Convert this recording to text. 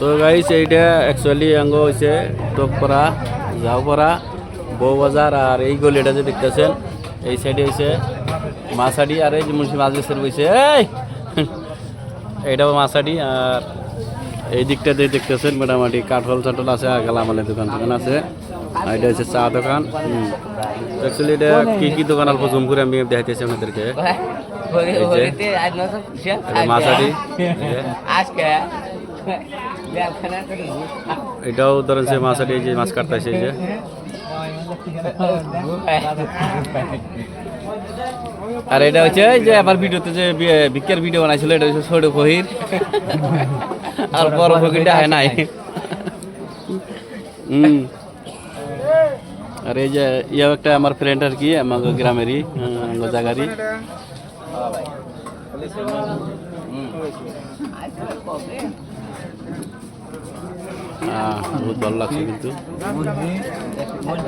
তো গাইস এইটা অ্যাকচুয়ালি অঙ্গ হয়েছে টকপাড়া যাওপাড়া বউবাজার আর এই গলিটা যে দেখতেছেন এই সাইডে হয়েছে মাছাডি আর এই যে মুন্সি মাজলিসের বইছে এইটাও মাছাডি আর এই দিকটাতে দেখতেছেন মোটামুটি কাঠল চাটল আছে আর গালামালের দোকান টোকান আছে আর এটা হচ্ছে চা দোকান অ্যাকচুয়ালি এটা কি দোকান অল্প জুম করে আমি দেখাইতেছি আপনাদেরকে মাছাডি এটাও ধরেন যে মাছাডি যে মাছ কাটতেছে যে আর এটা হচ্ছে যে আবার ভিডিওতে যে ভিক্ষার ভিডিও বানাইছিল এটা হচ্ছে ছোট ফহির আর বড় ফকিরটা হয় নাই আর এই যে ইয়া একটা আমার ফ্রেন্ড আর কি আমার গ্রামেরই জায়গারই বহুত ভালো লাগছে কিন্তু